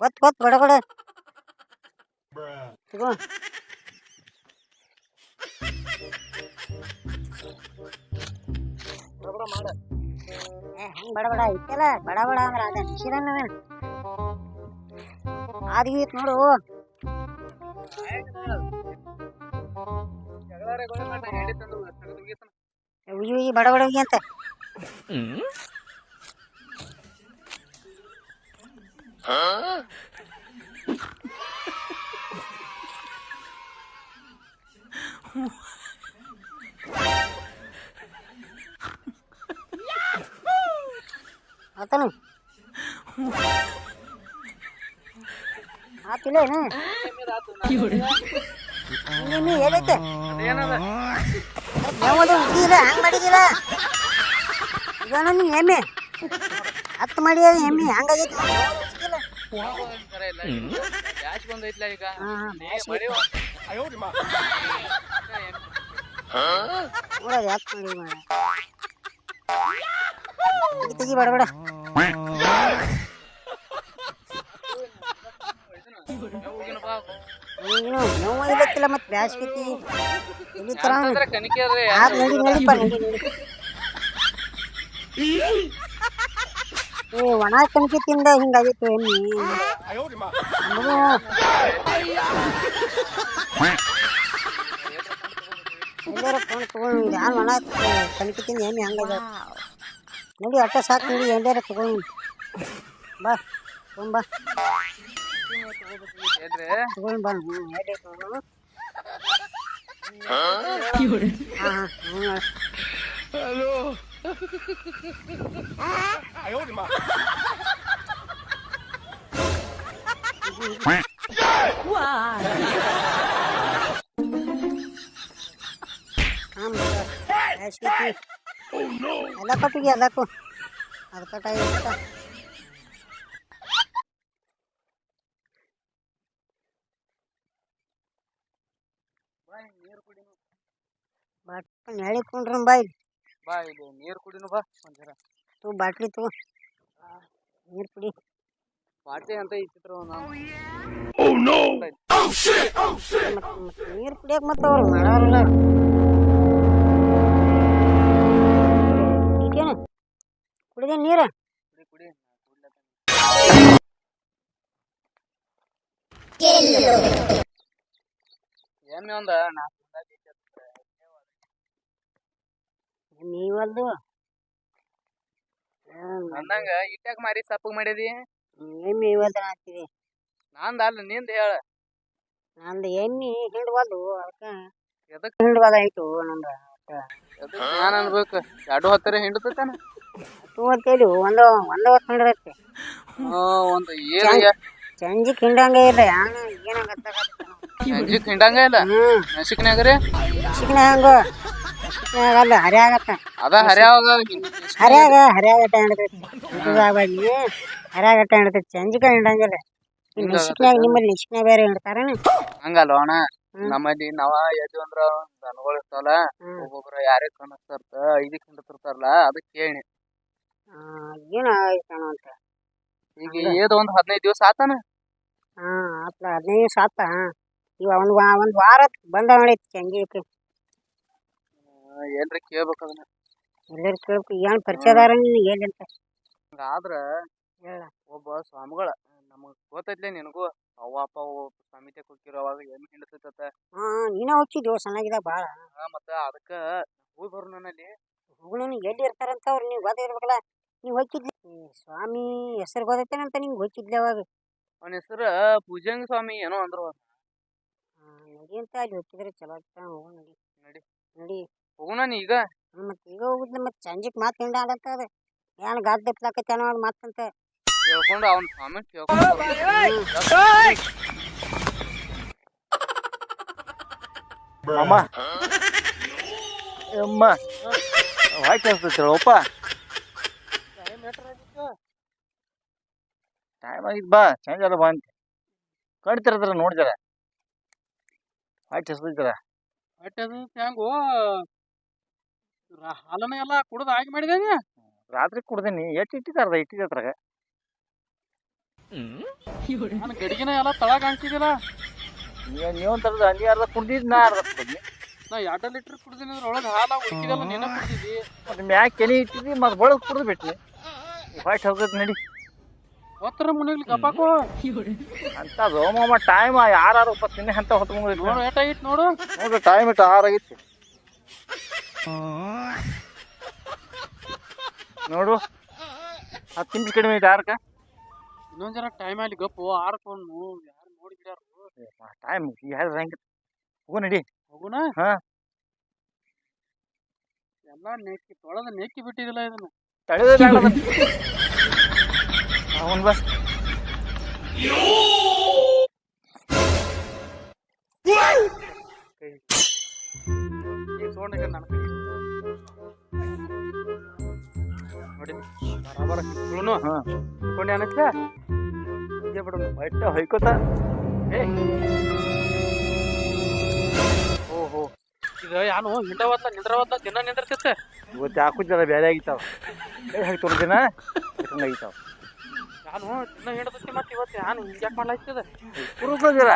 ಗೊತ್ತು ಬಡ ಬಡ ತಗೋ ಹಂಗೆ ಬಡ ಬಡ ಐತಲ್ಲ ಬಡ ಬಡ ಅಂದ್ರೆ ಅದ ನಿಶಿರನ್ನ ಆದ್ಗೀತ್ ನೋಡು ಉಜಿ ಉಜಿ ಬಡ ಬಡ ಅಂತ ಆತನು ಆತಿಲ್ಲ ಏನು ಹೇಳೈತೆ ಯಾವುದು ಉದ್ದಿಲ್ಲ ಹಂಗೆ ಮಾಡಿದಿಲ್ಲ ಈಗ ನೀನು ಎಮ್ಮೆ ಹತ್ತು ಮಾಡಿ ಎಮ್ಮೆ ಹಂಗಾಗೈತಿ ನೋಡೋದು ಹತ್ತು ಮಾಡಿ ತೆಗಿ ಬಡ ಬಡ ನೋವು ಇಲ್ಲತ್ತಿಲ್ಲ ಮತ್ತೆ ಬ್ಯಾಸ್ಕೈತಿ ಇಲ್ಲಿ ತರ ನಡಿ ನಡಿಪ್ಪ ನಡಿ ನಡಿ ಏ ಒಣ ಕಣಕಿ ತಿಂದ ಹಿಂಗಾಗಿತ್ತು ಎಮ್ಮಿ ಎಲ್ಲಾರ ಫೋನ್ ತಗೊಂಡು ಯಾರು ಒಣ ಕಣಕಿ ತಿಂದ ಎಮ್ಮಿ ಹಂಗಾಗ ನಡಿ ಅಟ್ಟ ಸಾಕು ನಡಿ ಎಲ್ಲಾರ ತಗೊಂಡು ಬಾ ತುಂಬ ತಗೊಂಡು ಬಾ ಎಲ್ಲ ಕೊಟ್ಟಿಗೆ ಎಲ್ಲಕ್ಕೂ ಅದು ಕಟ್ಟಾಗಿ ಬಾಟ್ಲಿ ಹೇಳಿಕೊಂಡ್ರ ಬಾಯ್ ಬಾ ಇಲ್ಲಿ ನೀರು ಕುಡಿನು ಬಾ ಒಂದ್ಸರ ತೂ ಬಾಟ್ಲಿ ತಗೋ ನೀರು ಕುಡಿ ಬಾಟ್ಲಿ ಅಂತ ಇತ್ತಿದ್ರು ನೀರು ಕುಡಿಯಕ್ಕೆ ಮತ್ತೆ ಅವ್ರು ಮಾಡೋರಲ್ಲ ಈಗೇನು ಕುಡಿದೆ ನೀರು ಕುಡಿ ಎಮ್ಮೆ ಒಂದ ನೀವಲ್ದು ಅಂದಂಗ ಇಟ್ಟಾಗ ಮಾರಿ ಸಪ್ಪಗ್ ಮಾಡಿದಿ ಎಮ್ಮಿ ಇವಲ್ದ ಹಾಕ್ತಿವಿ ನಂದ ಅಲ್ಲ ನಿಂದ ಹೇಳ ನಂದು ಎಮ್ಮಿ ಹಿಂಡ್ವಲ್ದು ಅದಕ್ಕೆ ಎದಕ್ ಹಿಂಡ್ವಲ್ಲ ಆಯ್ತು ನಂದು ನಾನು ಅನ್ಬೇಕು ಎರಡು ಹತ್ತರ ಹಿಂಡತಾನ ಟೂ ಅಂತೇಳಿ ಒಂದು ಹೊತ್ತು ಹಿಂಡದೈತಿ ಒಂದು ಏನು ಸಂಜಿಕ್ ಹಿಂಡಂಗೆ ಇಲ್ಲ ಸಂಜಿಕ್ ಹಿಂಡಂಗ ಇಲ್ಲ ಮೆಣಸಿಕ್ನಾಗ್ರಿ ಹಂಗ ಅಲ್ಲ ಹರಿಯಾಗತ್ತ ಅದ ಹರ್ಯಾವಾಗ ಹರಿಯಾಗಟ್ಟ ಹಿಂಡತೈತಿ ಹರಿಯಾಗಟ್ಟ ಹಿಂಡತೈತಿ ಸಂಜಿಕ ಹಿಂಡಂಗಿಲ್ಲ ಮೆಣಸಿಕ್ನಾಗ ನಿಮ್ಮಲ್ಲಿ ಮೆಣಸಿಕ್ನಾಗ ಬೇರೆ ಹಿಂಡ್ತಾರೇನು ಹಂಗಲ್ವ ಅಣ್ಣ ನಮ್ಮಲ್ಲಿ ನಾವ ಎದ್ದು ಅಂದ್ರ ದನಗಳು ಇರ್ತಾವಲ್ಲ ಒಬ್ಬೊಬ್ರ ಯಾರೇ ಕನಸ್ತಾರ್ತ ಇದಕ್ ಹಿಂಡತಿರ್ತಾರಲ್ಲ ಅದಕ್ಕೆ ಕೇಳಿ ಏನು ಆಯ್ತಾನ ಅಂತ ಈಗ ಏದ ಒಂದ್ 15 ದಿವಸ ಆತಾನ ಆತ್ಲ 15 ದಿವಸ ಆತ ಇವ ಒಂದ್ ವಾರ ಬಂದ ಮಾಡೈತಿ ಸಂಜಿಕ ಏನ್ರಿ ಕೇಳ್ಬೇಕು ಅದನ್ನ ಎಲ್ಲರೂ ಕೇಳ್ಬೇಕು ಏನ್ ಪರಿಚಯದಾರ ಏನಂತ ಹಂಗಾದ್ರ ಒಬ್ಬ ಸ್ವಾಮಿಗಳ ನಮಗ್ ಗೊತ್ತೈತ್ಲೆ ನಿನಗೂ ಅವ್ವಪ್ಪ ಸಮಿತಿ ಹೋಗಿರೋವಾಗ ಏನ್ ಹಿಂಡತೈತ ನೀನ ಹೋಗಿದ್ವು ಸಣ್ಣಗಿದ ಬಾಳ ಮತ್ತ ಅದಕ್ಕ ಹೋಗಿ ಬರು ನನ್ನಲ್ಲಿ ಹೋಗೋಣ ಎಲ್ಲಿ ಇರ್ತಾರಂತ ಅವ್ರು ನೀವು ಗೊತ್ತಿರ್ಬೇಕಲ್ಲ ನೀವು ಹೋಗಿದ್ಲಿ ಸ್ವಾಮಿ ಹೆಸರು ಗೊತ್ತೈತೇನಂತ ನಿಂಗೆ ಹೋಗಿದ್ಲಿ ಅವಾಗ ಅವನ ಹೆಸರು ಭುಜಂಗ ಸ್ವಾಮಿ ಏನೋ ಅಂದ್ರು ನಡಿ ಅಂತ ಅಲ್ಲಿ ಹೋಗಿದ್ರೆ ಚಲೋ ಆಗ್ತಾ ಹೋಗೋಣ ನಡಿ ನಡಿ ನಡಿ ಹೋಗೋಣ ನೀ ಈಗ ಮತ್ತೆ ಈಗ ಹೋಗುದ್ಲ ಮತ್ತೆ ಸಂಜೆಗೆ ಮಾತು ಹಿಂಡ ಆಡಂತ ಅದ ಏನು ಗಾದ್ ದಪ್ಲಾಕೈತೆ ಅನ್ನೋ ಮಾತಂತ ಕೇಳ್ಕೊಂಡು ಅವ್ನ ಸ್ವಾಮಿ ಕೇಳ್ಕೊಂಡು ಅಮ್ಮ ಅಮ್ಮ ವಾಯ್ಸ್ ಕೇಳಿಸ್ತೈತಪ್ಪ ಟೈಮ್ ಆಗಿದ್ ಬಾ ಚೇಂಜ್ ಅದ ಬಾ ಅಂತ ಕಣ್ತಿರದ್ರ ನೋಡಿದಾರ ವಾಯ್ಸ್ ಕೇಳಿಸ್ತೈತಲ್ಲ ಹೆಂಗೋ ಹಾಲನ ಎಲ್ಲ ಕುಡ್ದು ಆಗಿ ಮಾಡಿದೇನೆ ರಾತ್ರಿ ಕುಡ್ದೀನಿ ಎಷ್ಟು ಇಟ್ಟಿದಾರದ ಇಟ್ಟಿದ್ರಾಗ ನಾನು ಗಡಿಗೆನ ಎಲ್ಲ ತಳಗ ಅನ್ಸಿದಿಲ್ಲ. ನೀವು ತರದ ನೀ ಅರ್ಧ ಕುಡ್ದಿದ್ ನಾ ಅರ್ಧ ಕುಡ್ದಿ. ನಾ 2 ಲೀಟರ್ ಕುಡ್ದಿನಿ ಅದ್ರ ಒಳಗೆ ಹಾಲ ಉಳ್ಕಿದೆಲ್ಲ ನೀನ ಕುಡ್ದಿದ್ದಿ. ಮತ್ತೆ ಮ್ಯಾಕ್ ಕೆಲಿ ಇಟ್ಟಿದ್ದಿ ಮತ್ತೆ ಬಳಗ್ ಕುಡ್ದು ಬಿಟ್ನಿ ಹೊಟ್ಟೆ ಹೋಗದ್ ನಡಿ ಒತ್ತರ ಮುನಿಗ್ಲಿ ಗಪ್ಪಾಕೋ ಅಂತದು ಮಾಮ ಟೈಮ್ ಯಾರು ತಿನ್ನೆ ಅಂತ ಹೊತ್ತು ನೋಡು ಏಟಾಗಿತ್ತು ನೋಡು. ನೋಡ್ರಿ ಟೈಮ್ ಇಟ್ಟು 6 ಆಗಿತ್ತು ನೋಡು 10 ನಿಮಿಷ ಕಡಿಮೆ ಐತೆ 6ಕ್ಕೆ. ಇನ್ನೊಂದ್ ಜರ ಟೈಮ್ ಅಲ್ಲಿ ಗಪ್ಪು ಆರ್ಕೊಂಡು ಯಾರು ನೋಡಿ ಬಿಡ್ಯಾರು. ಟೈಮ್ ಯಾರು ಹೆಂಗ ಹೋಗು ನಡಿ ಹೋಗುನ. ಹಾ ಎಲ್ಲ ನೆಕ್ಕಿ ತೊಳೆದ ನೆಕ್ಕಿ ಬಿಟ್ಟಿದಿಲ್ಲ ಇದನ್ನ. ತಡೆದ ಅವನ್ ಬಸ್ ನೋಡಿ ಬರಾಬರ ಕಿತ್ಕೊಳ್ಳೋನು. ಕಿತ್ಕೊಂಡೆ ಅನ್ನಕ್ಕೆ ಹೀಗೆ ಬಿಡೋನು. ಹೊಟ್ಟೆ ಹೊಯ್ಕೋತ ಓಹೋ ಇದು ಯಾನು ಹಿಂಡವತ್ತ ನಿಂದ್ರವತ್ತ ದಿನ ನಿಂದಿರ್ತಿತ್ತೆ. ಇವತ್ತು ಯಾಕೂ ಜರ ಬೇರೆ ಆಗಿತ್ತಾವ ಹಾಕ್ತವ್ರ ದಿನ ಆಗಿತ್ತಾವ ಯಾನು ದಿನ ಹಿಡದತ್ತಿ ಮತ್ತೆ ಇವತ್ತು ಯಾನು ಹಿಂಗ್ಯಾಕೆ ಮಾಡ್ಲಾಗ್ತದೆ. ಕುರುಕೋದಿರ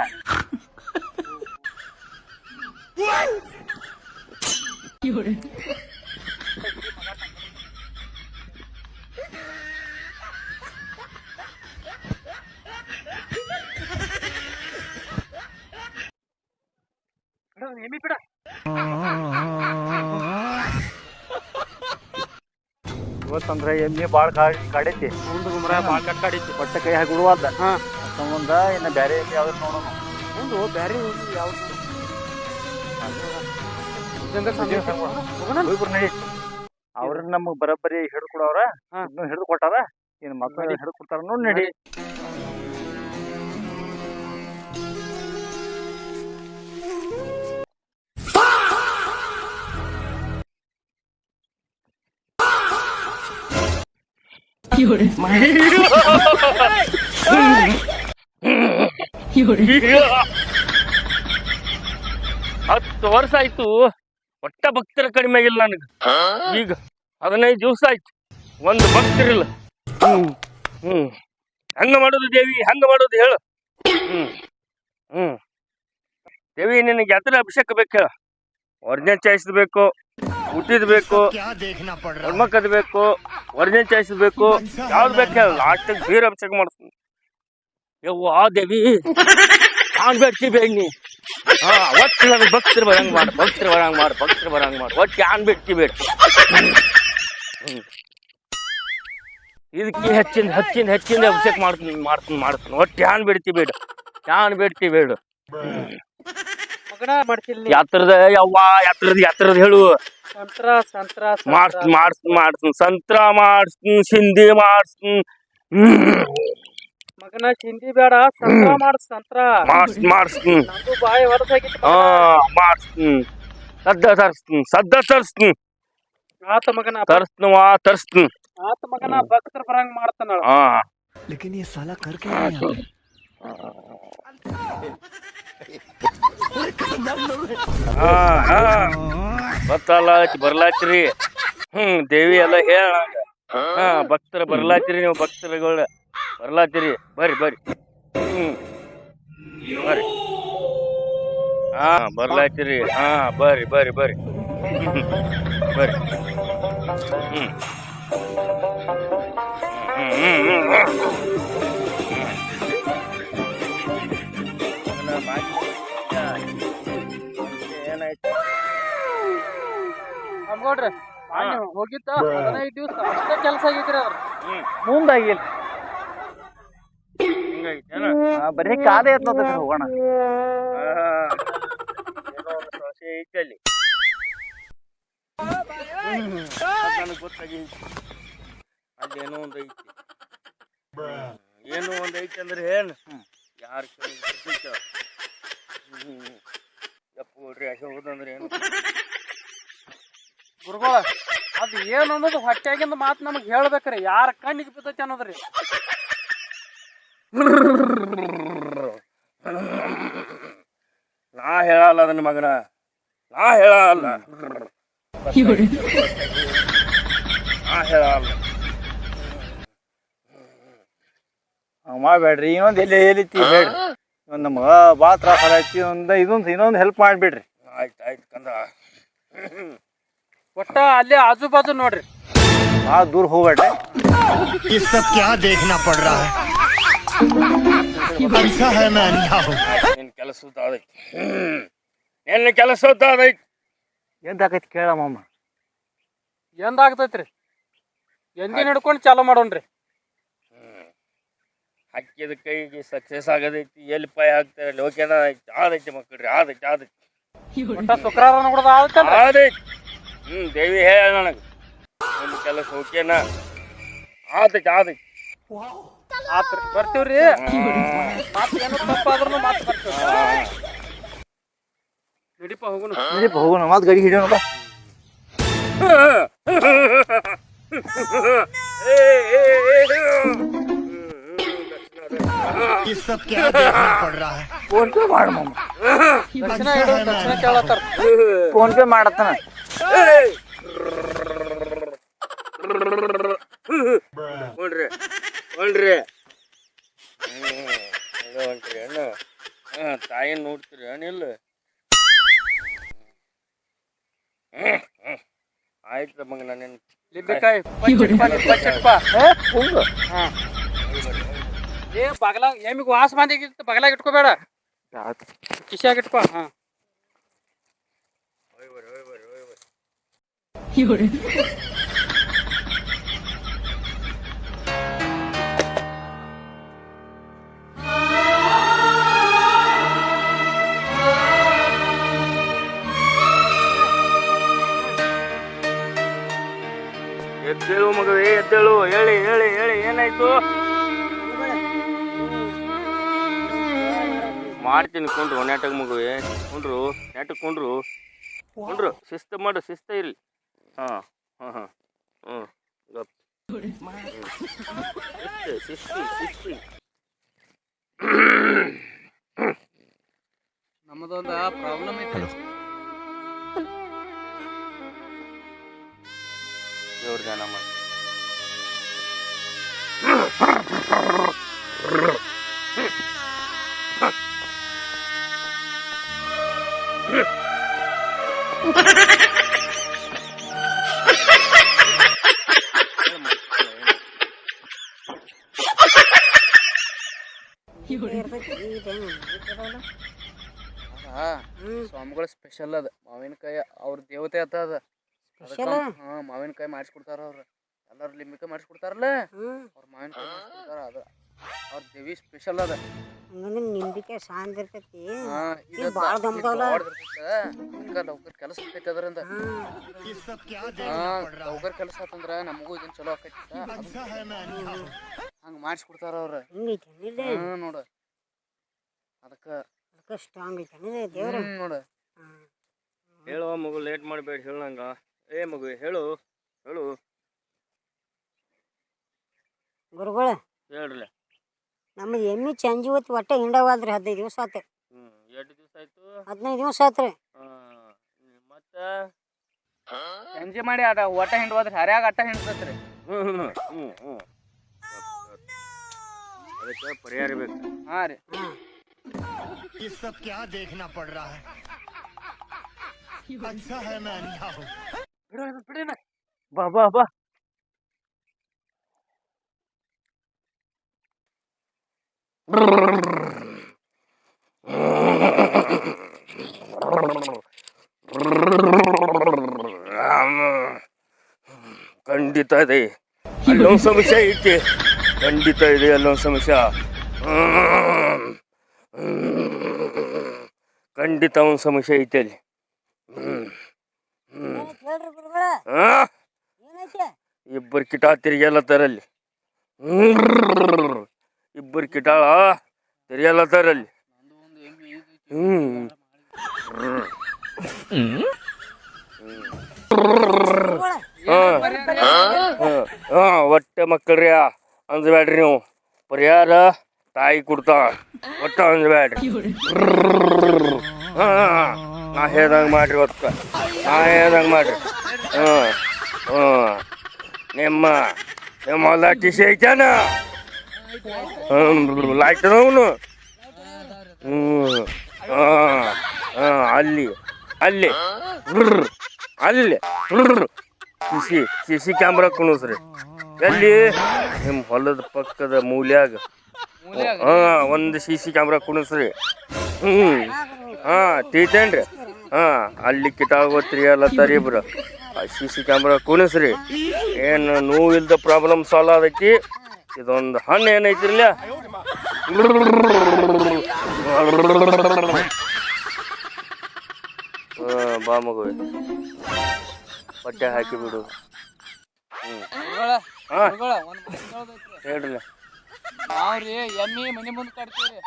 ಎಮ್ಮಿ ಬಿಡ ಇವತ್ತಂದ್ರೆ ಎಮ್ಮೆ ಭಾಳ ಕಾಡೈತಿ ಮುಂದೆ ಗುಮ್ರ ಭಾಳ ಕಟ್ಕಾಡೈತಿ. ಹೊಟ್ಟೆ ಕೈ ಹಾಕಿ ಬಿಡುವಾದ ಹಾ ಸಂಬಂಧ ಇನ್ನು ಬೇರೆ ಎಮ್ಮೆ ಯಾವ್ದು ನೋಡೋಣ ಒಂದು ಬೇರೆ ಯಾವ್ದು ಹೋಗ್ಬಿಡ್ರಿ ನಡಿ ಅವ್ರ ನಮಗ್ ಬರಬ್ಬರಿ ಹಿಡಿದು ಕೊಡವ್ರ ಇನ್ನೂ ಹಿಡಿದು ಕೊಟ್ಟಾರ ಇನ್ನು ಮಕ್ಕಳು ಹಿಡಿದು ಕೊಡ್ತಾರ ನೋಡಿ ನಡಿ. ಹತ್ತು ವರ್ಷ ಆಯ್ತು ಒಟ್ಟ ಭಕ್ತರ ಕಡಿಮೆ ಆಗಿಲ್ಲ ನನಗೆ. ಈಗ 15 ದಿವಸ ಆಯ್ತು ಒಂದು ಭಕ್ತರಿಲ್ಲ. ಹಂಗ ಮಾಡೋದು ದೇವಿ, ಹಂಗ ಮಾಡೋದು ಹೇಳು. ದೇವಿ ನಿನಗೆ ಯಾತ್ರ ಅಭಿಷೇಕ ಬೇಕು ಹೇಳ. ಒರಿಜಿನಲ್ ಚಾಯ್ಸ್ ಬೇಕು, ಹುಟ್ಟಿದ್ ಬೇಕು, ಹೆಣ್ಮಕ್ಕದ್ ಬೇಕು, ಒರಿಜಿನಲ್ ಚಾಯ್ಸ್ ಬೇಕು, ಯಾವ್ದು ಬೇಕು ಹೇಳ. ಲಾಸ್ಟ್ ಬೀರ ಅಭಿಷೇಕ ಮಾಡ್ತೀನಿ. ಯವ್ವ ದೇವಿ ನಾನ್ ಬೇಡ್ತಿ ಬೇಡ್ನಿ. ಒಟ್ಟು ನನಗೆ ಭಕ್ತರು ಬರಂಗ್ ಮಾಡು, ಭಕ್ತರು ಬರಂಗ್ ಮಾಡು, ಭಕ್ತರು ಬರಂಗ್ ಮಾಡು. ಒಟ್ಟು ಯಾನ್ ಬೇಡ್ತಿ ಬೇಡ. ಇದಕ್ಕೆ ಹೆಚ್ಚಿನ ಅಭಿಷೇಕ ಮಾಡ್ತೀನಿ. ಒಟ್ಟು ಯಾನ್ ಬೇಡ್ತಿ ಬೇಡ, ಯಾನ್ ಬೇಡ್ತಿ ಬೇಡ. ಮಗನ ಮಾಡ್ತಿಲ್ಲ ಯಾತ್ರದ ಯವ್ವ ಯಾತ್ರದ ಹೇಳು. ಮಾಡಿಸ್ತೀನಿ ಸಂತ್ರ ಮಾಡಿಸ್ತೀನಿ, ಸಿಂಧಿ ಮಾಡಿಸ್ತೀನಿ. ಮಗನ ಚಿಂದಿ ಬೇಡ, ಸಂತ್ರ ಸಂತ್ರ ಮಾಡಿಸ್ತೀನಿ. ನಂದು ಬಾಯಿ ಹೊರಸಾಗಿತ್ತು. ಮಾಡಿಸ್ತೀನಿ. ಸದ್ದ ತರಿಸ್ತೀನಿ. ಆತ ಮಗನ ತರಿಸ್ತೀನಿ. ಆತ ಮಗನ ಭಕ್ತರ ಬರಂಗ್ ಮಾಡ್ತಾನ. ಗೊತ್ತಲ್ಲ ಬರ್ಲಾತ್ರಿ. ದೇವಿ ಎಲ್ಲ ಹೇಳ ಭಕ್ತರ ಬರ್ಲಾತ್ರಿ, ನೀವು ಭಕ್ತರುಗಳ ಬರ್ಲಾತ್ರಿ. ಬರ್ರಿ ಬರ್ರಿ ಬರ್ಲಾತ್ರಿ. ಬರ್ರಿ ಬರ್ರಿ ಬರ್ರಿ ಬರ್ರಿ. ಏನಾಯ್ತು ನೋಡ್ರಿ ಹೋಗಿತ್ತ 15 ದಿವಸ ಅಷ್ಟೇ ಕೆಲಸ ಆಗಿದ್ರಿ ಅವ್ರ ಮುಂದಾಗಿಲ್ಲ ಬರೀ ಕಾಲೇ ಎತ್ತದ ಹೋಗೋಣ. ಏನೋ ಒಂದು ಸಮಸ್ಯೆ ಐತಿ ಅಲ್ಲಿ. ನನಗೆ ಗೊತ್ತಾಗಿ ಅಲ್ಲೇನೋ ಒಂದು ಐತಿ. ಏನೋ ಒಂದು ಐತಿ ಅಂದ್ರೆ ಏನು ಯಾರು ಯಪ್ಪೋಡ್ರಿ ಅಶೆ ಹೋದಂದ್ರೆ ಏನು ಗುರುಗಳ ಅದು ಏನು ಅನ್ನೋದು ಹೊಟ್ಟೆಗಿಂದ ಮಾತು ನಮಗೆ ಹೇಳ್ಬೇಕ್ರಿ. ಯಾರ ಕಣ್ಣಿಗೆ ಬಿದ್ದೈತಿ ಅನ್ನೋದ್ರಿ. ನಾ ಹೇಳಲ್ಲ ಅದನ್ನ ಮಗನ, ನಾ ಹೇಳಲ್ಲ. ನಾ ಹೇಳಲ್ಲ. ಮಾಡಬೇಡ್ರಿ. ಇನ್ನೊಂದು ಎಲ್ಲಿತಿ ಬೇಡ್ರಿ. ಒಂದು ನಮ್ಗೆ ಭಾಳ ತ್ರಾಸ ಆಗೈತಿ. ಇನ್ನೊಂದು ಹೆಲ್ಪ್ ಮಾಡಿಬಿಡ್ರಿ. ಆಯ್ತು ಕಂದ. ಒಟ್ಟ ಅಲ್ಲಿ ಆಜು ಬಾಜು ನೋಡ್ರಿ, ಭಾಳ ದೂರ ಹೋಗ್ಬೇಡ್ರಿ. ये सब क्या देखना पड़ रहा है? ऐसा है मैं अंधा हूँ. ನಿನ್ನ ಕೆಲಸ ಆದೈತಿ. ನಿನ್ನ ಕೆಲಸ ಆದೈತಿ. ಎಂತಾಕೈತಿ ಕೇಳಮ್ಮ. ಎಂದಾಗ್ತೈತ್ರಿ? ಎಂದಿನ ಹಿಡ್ಕೊಂಡು ಚಾಲೂ ಮಾಡೋಣ್ರಿ. ಹಾಕಿದ ಕೈಗೆ ಸಕ್ಸಸ್ ಆಗದೈತಿ. ಎಲ್ಲಿ ಪಾಯ ಹಾಕ್ತಾರೆ ಲೋಕೇನ ಆದೈತಿ ಮಕ್ಕಳ್ರಿ. ಆದೈತಿ ಒಟ್ಟ ಶುಕ್ರವಾರ ನೋಡೋದು ಆಗುತ್ತಲ್ರಿ? ಆದೈತಿ. ದೇವಿ ಹೇಳ ನನಗೆ ಒಂದು ಕೆಲಸ ಓಕೆನಾ? ಆದೈತಿ ಆತ್ರಿ, ಬರ್ತೀವ್ರಿ. ಮಾತು ಏನೋ ತಪ್ಪಾದ್ರೂ ಮಾತು ಬರ್ತೀವಿ. ನಡಿಪ ಹೋಗೋಣ. ಮತ್ತೆ ಗಾಡಿ ಹಿಡಿಯೋಣ ಬಾ. ये सब क्या देखना पड़ रहा है? ಫೋನ್ ಪೇ ಮಾಡಮ್ಮ. ದಕ್ಷಿಣ ಇಡು, ದಕ್ಷಿಣ ಕೇಳತ್ತಾರ. Phone pay ಮಾಡತ್ತಾನ. ಹೊಂಡ್ರಿ ಅಣ್ಣ. ತಾಯಿ ನೋಡ್ತೀರಿ ಅಣ್ಣಿಲ್ಲ? ಆಯ್ತು ಮಗ. ನಾನೇನು ಲಿಂಬೆಕಾಯಿ ಪಚ್ಚಿಟ್ಪ. ಏ ಬಗಲ ಎಮ್ಮಿಗೆ ವಾಸ ಬಂದಿಗಿತ್ತು, ಬಗಲಾಗ ಇಟ್ಕೋಬೇಡ, ಕಿಶಿಯಾಗ ಇಟ್ಕೋ. ಎದ್ದೇಳು ಮಗವೇ, ಎದ್ದೇಳು. ಹೇಳಿ ಏನಾಯ್ತು? ಮಾಡ್ತೀನಿ ಕೊಂಡ್ರು ನೆಟಕ್ ಮಗುವೆ. ಕೊಂಡ್ರು ಶಿಸ್ತು ಮಾಡು, ಶಿಸ್ತ ಇರ್ಲಿ. ಹಾಂ ಗಪ್. ಶಿಸ್ತು. ನಮ್ಮದೊಂದು ಪ್ರಾಬ್ಲಮ್ ಐತಿ. ದೇವ್ರ ಜನ ಮಾಡಿ ಸ್ವಾಮಿಗಳು ಸ್ಪೆಷಲ್ ಅದ ಮಾವಿನಕಾಯಿ. ಅವ್ರ ದೇವತೆ ಅದ. ಮಾವಿನಕಾಯಿ ಮಾಡಿಸ್ಕೊಡ್ತಾರ ಅವ್ರ. ಎಲ್ಲಾರು ಲಿಂಬಿಕಾಯಿ ಮಾಡಿಸ್ಕೊಡ್ತಾರಲ್ಲ, ಅವ್ರ ಮಾವಿನಕಾಯಿ ಮಾಡಿಸ್ಕೊಡ್ತಾರ. ಅದ ಅವ್ರ ದೇವಿ ಸ್ಪೆಷಲ್ ಅದ. ನಿಂಬಿಕಾಯಿ ಸಾಂದ್ ಇರ್ತೈತಿ. ಲೌಕರ್ ಕೆಲಸ ಆಗ್ತೈತಿ ಅದರಿಂದ. ಲೌಕರ್ ಕೆಲಸ ಆತಂದ್ರ ನಮಗೂ ಇದನ್ ಚಲೋ ಆಕೈತಿ. ಹಂಗ ಮಾಡಿಸ್ಕೊಡ್ತಾರ ಅವ್ರ. ನೋಡ ಅದಕ್ಕ ಸ್ಟ್ರಾಂಗ್ ಐತಿ ದೇವ್ರ. ನೋಡ ಹೇಳುವ ಮಗು, ಲೇಟ್ ಮಾಡಬೇಡ. ಹೇಳಂಗ. ಏ ಮಗು ಹೇಳು. ಗುರುಗಳ ಹೇಳ್ರಲ್ಲ. ನಮ್ಮದು ಎಮ್ಮಿ ಚಂಜಿ ಹೊತ್ತು ಒಟ್ಟ ಹಿಂಡವಾದ್ರಿ 15 ದಿವಸ ಆತ. ಎಷ್ಟು ದಿವಸ ಆಯ್ತು? 15 ದಿವಸ ಆತ್ರಿ. ಮತ್ತ ಸಂಜೆ ಮಾಡಿ ಅದ ಒಟ್ಟ ಹಿಂಡ್ವಾದ್ರಿ ಹರ್ಯಾಗ ಅಟ್ಟ ಹಿಂಡ್ತೈತ್ರಿ. ಅದಕ್ಕೆ ಪರಿಹಾರ ಬೇಕು. ಹಾ ರೀ. ये सब क्या देखना पड़ रहा है? अच्छा है मैं अंधा हूँ. ಬಾ. ಖಂಡಿತ ಇದೆ ಅಲ್ಲೊಂದು ಸಮಸ್ಯೆ ಐತಿ. ಅಲ್ಲೊಂದು ಸಮಸ್ಯೆ. ಖಂಡಿತ ಒಂದು ಸಮಸ್ಯೆ ಐತಿ ಅಲ್ಲಿ. ಇಬ್ಬರು ಕಿಟ ತಿರ್ಗ್ಯಾಲತ್ತಾರಲ್ಲಿ. ಇಬ್ಬರು ಕಿಟಾಳ ತಿರ್ಗ್ಯಾಲತ್ತಾರಲ್ಲಿ. ಒಟ್ಟೆ ಮಕ್ಕಳ್ರಿ ಅಂದ್ಬೇಡ್ರಿ ನೀವು. ಪರಿಹಾರ ತಾಯಿ ಕೊಡ್ತಾಳ. ಒಟ್ಟ ಅಂದ್ಬೇಡ್ರಿ. ನಾ ಹೇಳ್ದಂಗೆ ಮಾಡ್ರಿ. ಒಟ್ಟು ನಾ ಹೇಳ್ದಂಗೆ ಮಾಡ್ರಿ. ನಿಮ್ಮ ಹೊಲ ಟಿಸಿ ಐತೇನ? ಲೈಟ್ ಅವನು ಅಲ್ಲಿ ಅಲ್ಲಿ ಅಲ್ಲಿ ಸಿ ಕ್ಯಾಮ್ರಾ ಕುಣಿಸ್ರಿ ಎಲ್ಲಿ ನಿಮ್ಮ ಹೊಲದ ಪಕ್ಕದ ಮೂಲ್ಯಾಗ ಒಂದು ಸಿ ಕ್ಯಾಮ್ರಾ ಕುಣಿಸ್ರಿ ತೀತೇನ್ರಿ ಅಲ್ಲಿ ಕಿಟಾಗೋತ್ರಿ ಎಲ್ಲ ತರಿಬ್ರು ಸಿ ಕ್ಯಾಮ್ರಾ ಕುಣಿಸ್ರಿ ಏನು ನೋವಿಲ್ದ ಪ್ರಾಬ್ಲಮ್ ಸಾಲ್ವ್ ಆದೈತಿ ಇದೊಂದು ಹಣ್ಣು ಏನೈತಿರ್ಲ ಬಾ ಮಗು ಬಟ್ಟೆ ಹಾಕಿ ಬಿಡು ಹೇಳ್ರಿ ನಾವ್ರಿ ಎಮ್ಮಿ ಮನಿ ಮುಂದ್ ಕಟ್ತೀವ್ರಿ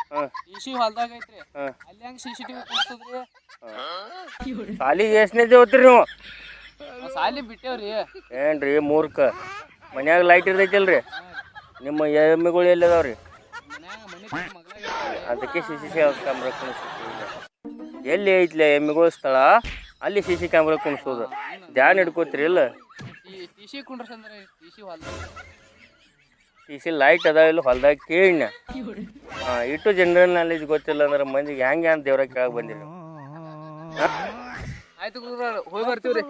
ಇಶಿ ಹೊಲ್ದಾಗ ಐತ್ರಿ ಅಲ್ಲಿ ಹೆಂಗ್ CCTV ಕುಡ್ಸದ್ರಿ ಸಾಲಿಗೆ ಎಷ್ಟನೇದೇ ಹೋಗ್ತೀರಿ ನೀವು ಸಾಲಿ ಬಿಟ್ಟೇವ್ರಿ ಏನ್ರಿ ಮೂರ್ಖ ಮನ್ಯಾಗ ಲೈಟ್ ಇರ್ತೈತಿಲ್ರಿ ನಿಮ್ಮ ಎಮ್ಮೆಗಳು ಎಲ್ಲಿ ಅದಾವ್ರಿ ಅದಕ್ಕೆ CC ಕ್ಯಾಮ್ರಾ ಕುಣಿಸ್ತೀವಿ ಎಲ್ಲಿ ಐತ್ಲ ಎಮ್ಮೆಗಳ ಸ್ಥಳ ಅಲ್ಲಿ CC ಕ್ಯಾಮ್ರಾ ಕುಣಿಸೋದು ಧ್ಯಾನ ಹಿಡ್ಕೋತೀರಿ ಇಲ್ಲ ಟಿಸಿ ಕುಂಡ್ರಸಂದ್ರೆ ಟಿಸಿ ಹೊಲ್ದಾಗ ಟಿಸಿ ಲೈಟ್ ಅದಾವ ಇಲ್ಲ ಹೊಲ್ದಾಗ ಕೇಳಿನ ಇಟ್ಟು ಜನರಲ್ ನಾಲೆಜ್ ಗೊತ್ತಿಲ್ಲ ಅಂದ್ರೆ ಮಂದಿಗೆ ಹೆಂಗೆ ಅಂತ ದೇವ್ರಾಗ ಕೇಳಕ್ ಬಂದಿರಿ ಆಯ್ತು ಹೋಗಿ ಬರ್ತೀವ್ರಿ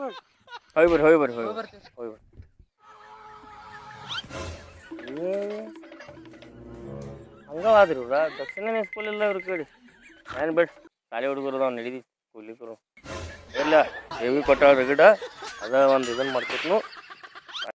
ಹೋಗಿ ಬರ್ರಿ ಹಂಗಾದ್ರಿ ಇವ್ರ ದಕ್ಷಿಣ ಸ್ಕೂಲ್ ಇಲ್ಲ ಇವ್ರ ಕೇಳಿ ಏನು ಬಿಡ್ ಶಾಲೆ ಹುಡುಗರು ಅದಾವ ನಡೀತಿ ಕೂಲಿಕರು ಇಲ್ಲ ದೇವಿ ಕೊಟ್ಟಾಳ ಗಿಡ ಅದ ಒಂದು ಇದನ್ನು ಮಾಡ್ಕೊತ್ನು